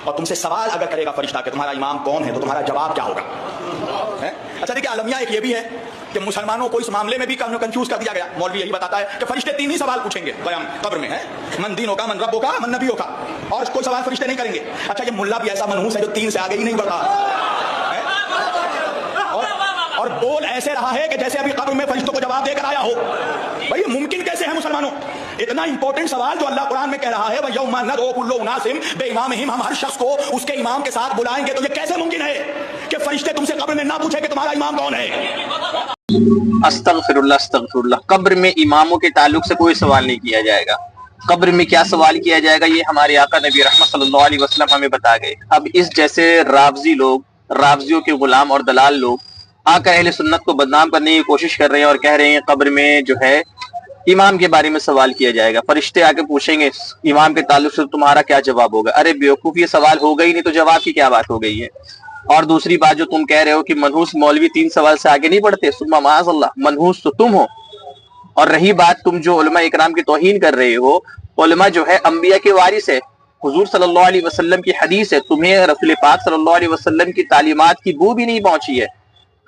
اور تم سے سوال اگر کرے گا فرشتہ کہ تمہارا امام کون ہے تو تمہارا جواب کیا ہوگا؟ اچھا دیکھیے المیہ ایک یہ بھی ہے کہ مسلمانوں کو اس معاملے میں بھی کنفیوز کر دیا گیا. مولوی یہی بتاتا ہے کہ فرشتے 3 ہی سوال پوچھیں گے قبر میں, من دینوں کا, من ربوں کا, من نبیوں کا, اور کوئی سوال فرشتے نہیں کریں گے. اچھا یہ ملا بھی ایسا منحوس ہے جو 3 سے آگے ہی نہیں بڑھ رہا اور بول ایسے رہا ہے کہ جیسے ابھی قبر میں فرشتوں کو جواب دے کر آیا ہو. بھائی یہ ممکن کیسے ہے مسلمانوں؟ اتنا امپورٹنٹ سوال جو اللہ قرآن میں کہہ رہا ہے وَيَوْمَ نَدْعُو كُلَّ أُنَاسٍ بِإِمَامِهِمْ, ہم ہر شخص کو اس کے امام کے ساتھ بلائیں گے. تو یہ کیسے ممکن ہے کہ فرشتے تم سے قبر میں نہ پوچھیں کہ تمہارا امام کون ہے؟ استغفر اللہ استغفر اللہ. قبر میں اماموں کے تعلق سے کوئی سوال نہیں کیا جائے گا. قبر میں کیا سوال کیا جائے گا یہ ہمارے آقا نبی رحمت صلی اللہ علیہ وسلم ہمیں بتا گئے. اب اس جیسے رافضی لوگ, رافضیوں کے غلام اور دلال لوگ آ کر اہل سنت کو بدنام کرنے کی کوشش کر رہے ہیں اور کہہ رہے ہیں قبر میں جو ہے امام کے بارے میں سوال کیا جائے گا, فرشتے آ کے پوچھیں گے امام کے تعلق سے تمہارا کیا جواب ہوگا. ارے بیوقوف, یہ سوال ہوگا ہی نہیں تو جواب کی کیا بات ہو گئی ہے؟ اور دوسری بات جو تم کہہ رہے ہو کہ منحوس مولوی 3 سوال سے آگے نہیں بڑھتے, ثم معاذ اللہ, منحوس تو تم ہو. اور رہی بات تم جو علماء اکرام کی توہین کر رہے ہو, علماء جو ہے انبیاء کے وارث ہے, حضور صلی اللہ علیہ وسلم کی حدیث ہے, تمہیں رسول پاک صلی اللہ علیہ وسلم کی تعلیمات کی بو بھی نہیں پہنچی ہے.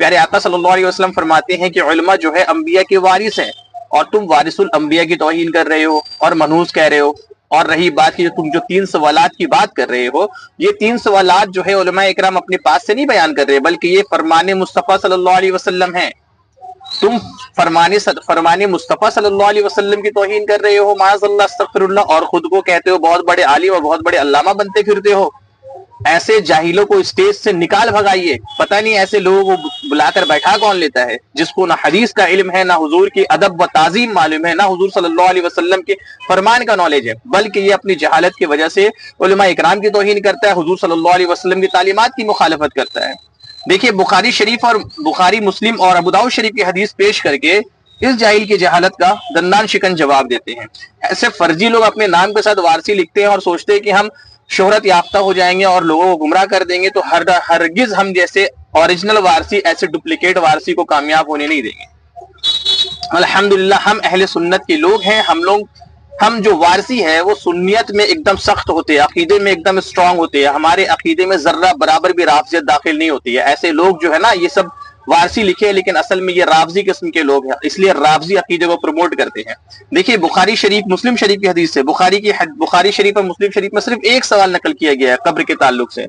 پیارے آقا صلی اللہ علیہ وسلم فرماتے ہیں کہ علماء جو ہے انبیاء کے وارث ہیں, اور تم وارث الانبیاء کی توہین کر رہے ہو اور منحوس کہہ رہے ہو. اور رہی بات کہ تم جو 3 سوالات کی بات کر رہے ہو, یہ 3 سوالات جو ہے علماء اکرام اپنے پاس سے نہیں بیان کر رہے, بلکہ یہ فرمان مصطفیٰ صلی اللہ علیہ وسلم ہیں. تم فرمان مصطفیٰ صلی اللہ علیہ وسلم کی توہین کر رہے ہو, معاذ اللہ استغفر اللہ, اور خود کو کہتے ہو بہت بڑے عالم اور بہت بڑے علامہ بنتے پھرتے ہو. ایسے جاہلوں کو اسٹیج سے نکال بھگائیے. پتہ نہیں ایسے لوگوں کو بلا کر بیٹھا کون لیتا ہے جس کو نہ حدیث کا علم ہے, نہ حضور کی ادب و تعظیم معلوم ہے, نہ حضور صلی اللہ علیہ وسلم کے فرمان کا نالج ہے, بلکہ یہ اپنی جہالت کی وجہ سے علماء اکرام کی توہین کرتا ہے, حضور صلی اللہ علیہ وسلم کی تعلیمات کی مخالفت کرتا ہے. دیکھیے بخاری شریف اور بخاری مسلم اور ابو داؤد شریف کی حدیث پیش کر کے اس جاہل کی جہالت کا دندان شکن جواب دیتے ہیں. ایسے فرضی لوگ اپنے نام کے ساتھ وارثی لکھتے ہیں اور سوچتے ہیں کہ ہم شہرت یافتہ ہو جائیں گے اور لوگوں کو گمراہ کر دیں گے, تو ہرگز ہم جیسے اوریجنل وارثی ایسے ڈپلیکیٹ وارثی کو کامیاب ہونے نہیں دیں گے. الحمدللہ ہم اہل سنت کے لوگ ہیں. ہم جو وارثی ہے وہ سنیت میں ایک دم سخت ہوتے ہیں, عقیدے میں ایک دم اسٹرانگ ہوتے ہیں, ہمارے عقیدے میں ذرہ برابر بھی رافضیت داخل نہیں ہوتی ہے. ایسے لوگ جو ہے نا یہ سب وارثی لکھے لیکن اصل میں یہ رافضی قسم کے لوگ ہیں, اس لیے رافضی عقیدے کو پروموٹ کرتے ہیں. دیکھیے بخاری شریف مسلم شریف کی حدیث سے, بخاری شریف اور مسلم شریف میں صرف ایک سوال نقل کیا گیا ہے قبر کے تعلق سے.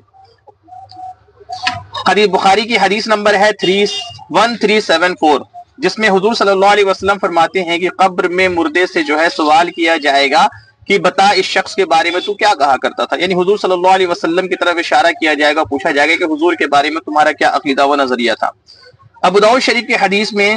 بخاری کی حدیث نمبر ہے 1374, جس میں حضور صلی اللہ علیہ وسلم فرماتے ہیں کہ قبر میں مردے سے جو ہے سوال کیا جائے گا کہ بتا اس شخص کے بارے میں تو کیا کہا کرتا تھا. یعنی حضور صلی اللہ علیہ وسلم کی طرف اشارہ کیا جائے گا, پوچھا جائے گا کہ حضور کے بارے میں تمہارا کیا عقیدہ و نظریہ تھا. ابو داؤد شریف کی حدیث میں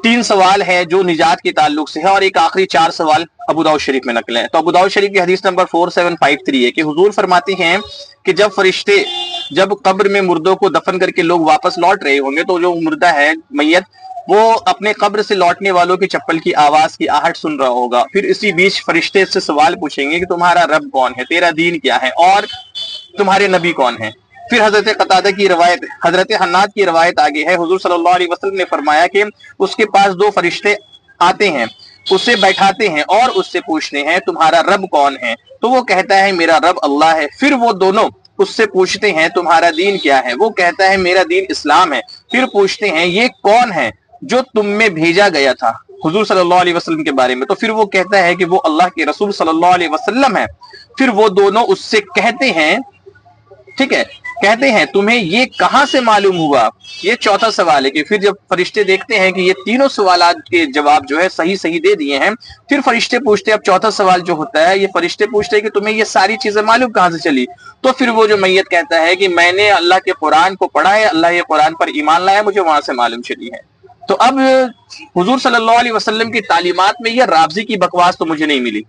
3 سوال ہے جو نجات کے تعلق سے ہے, اور ایک آخری 4 سوال ابو داؤد شریف میں نقل ہیں. تو ابو داؤد شریف کی حدیث نمبر 4753 ہے کہ حضور فرماتے ہیں کہ جب قبر میں مردوں کو دفن کر کے لوگ واپس لوٹ رہے ہوں گے تو جو مردہ ہے میت وہ اپنے قبر سے لوٹنے والوں کی چپل کی آواز کی آہٹ سن رہا ہوگا. پھر اسی بیچ فرشتے سے سوال پوچھیں گے کہ تمہارا رب کون ہے, تیرا دین کیا ہے, اور تمہارے نبی کون ہیں. پھر حضرت قتادہ کی روایت, حضرت حناد کی روایت آگے ہے, حضور صلی اللہ علیہ وسلم نے فرمایا کہ اس کے پاس 2 فرشتے آتے ہیں, اسے بیٹھاتے ہیں اور اس سے پوچھتے ہیں تمہارا رب کون ہے, تو وہ کہتا ہے میرا رب اللہ ہے. پھر وہ دونوں اس سے پوچھتے ہیں تمہارا دین کیا ہے, وہ کہتا ہے میرا دین اسلام ہے. پھر پوچھتے ہیں یہ کون ہے جو تم میں بھیجا گیا تھا حضور صلی اللہ علیہ وسلم کے بارے میں, تو پھر وہ کہتا ہے کہ وہ اللہ کے رسول صلی اللہ علیہ وسلم ہے. پھر وہ دونوں اس سے کہتے ہیں, ٹھیک ہے, کہتے ہیں تمہیں یہ کہاں سے معلوم ہوا. یہ چوتھا سوال ہے کہ پھر جب فرشتے دیکھتے ہیں کہ یہ تینوں سوالات کے جواب جو ہے صحیح دے دیے ہیں, پھر فرشتے پوچھتے ہیں, اب چوتھا سوال جو ہوتا ہے یہ فرشتے پوچھتے ہیں کہ تمہیں یہ ساری چیزیں معلوم کہاں سے چلی. تو پھر وہ جو میت کہتا ہے کہ میں نے اللہ کے قرآن کو پڑھا ہے, اللہ کے قرآن پر ایمان لایا, مجھے وہاں سے معلوم چلی ہے. تو اب حضور صلی اللہ علیہ وسلم کی تعلیمات میں یہ رافضی کی بکواس تو مجھے نہیں ملی.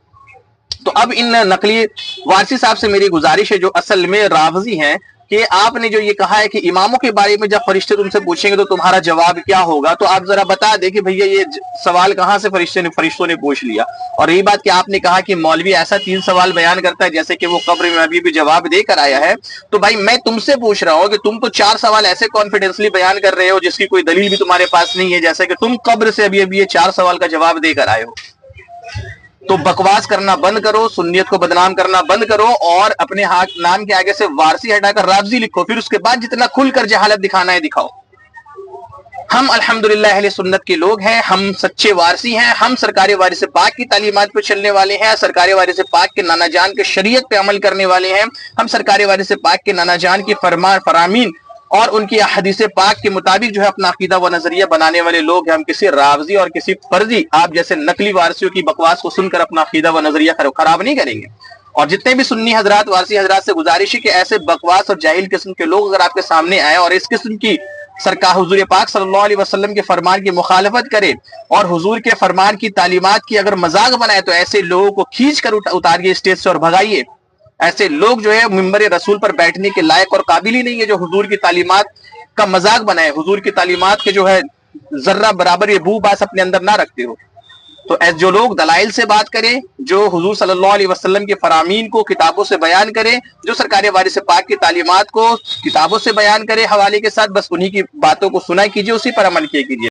تو اب ان نقلی وارثی صاحب سے میری گزارش ہے جو اصل میں رافضی ہیں کہ آپ نے جو یہ کہا ہے کہ اماموں کے بارے میں جب فرشتے تم سے پوچھیں گے تو تمہارا جواب کیا ہوگا, تو آپ ذرا بتا دیں کہ بھیا یہ سوال کہاں سے فرشتوں نے پوچھ لیا. اور یہی بات کہ آپ نے کہا کہ مولوی ایسا 3 سوال بیان کرتا ہے جیسے کہ وہ قبر میں ابھی بھی جواب دے کر آیا ہے, تو بھائی میں تم سے پوچھ رہا ہوں کہ تم تو 4 سوال ایسے کانفیڈنسلی بیان کر رہے ہو جس کی کوئی دلیل بھی تمہارے پاس نہیں ہے, جیسے کہ تم قبر سے ابھی یہ 4 سوال کا جواب دے کر آئے ہو. تو بکواس کرنا بند کرو، سنیت کو بدنام کرنا بند کرو، اور اپنے نام کے آگے سے وارسی ہٹا کر رافضی لکھو، پھر اس کے بعد جتنا کھل کر جہالت دکھانا ہے دکھاؤ۔ ہم الحمدللہ اہل سنت کے لوگ ہیں، ہم سچے وارثی ہیں، ہم سرکار وارث پاک کی تعلیمات پہ چلنے والے ہیں، سرکار وارث پاک کے نانا جان کے شریعت پہ عمل کرنے والے ہیں، ہم سرکار وارث پاک کے نانا جان کی فرامین اور ان کی احادیث پاک کے مطابق جو ہے اپنا عقیدہ و نظریہ بنانے والے لوگ ہیں۔ ہم کسی رافضی اور کسی فرضی آپ جیسے نقلی وارثیوں کی بکواس کو سن کر اپنا عقیدہ و نظریہ خراب نہیں کریں گے۔ اور جتنے بھی سنی حضرات، وارثی حضرات سے گزارش ہے کہ ایسے بکواس اور جاہل قسم کے لوگ اگر آپ کے سامنے آئے اور اس قسم کی سرکار حضور پاک صلی اللہ علیہ وسلم کے فرمان کی مخالفت کرے اور حضور کے فرمان کی تعلیمات کی اگر مذاق بنائے، تو ایسے لوگوں کو کھینچ کر اتاریے اسٹیج سے اور بھگائیے۔ ایسے لوگ جو ہے ممبر رسول پر بیٹھنے کے لائق اور قابل ہی نہیں ہے، جو حضور کی تعلیمات کا مذاق بنائے، حضور کی تعلیمات کے جو ہے ذرہ برابر یہ بو باس اپنے اندر نہ رکھتے ہو۔ تو جو لوگ دلائل سے بات کریں، جو حضور صلی اللہ علیہ وسلم کے فرامین کو کتابوں سے بیان کریں، جو سرکار وارث پاک کی تعلیمات کو کتابوں سے بیان کرے حوالے کے ساتھ، بس انہی کی باتوں کو سنا کیجئے، اسی پر عمل کیا کیجئے۔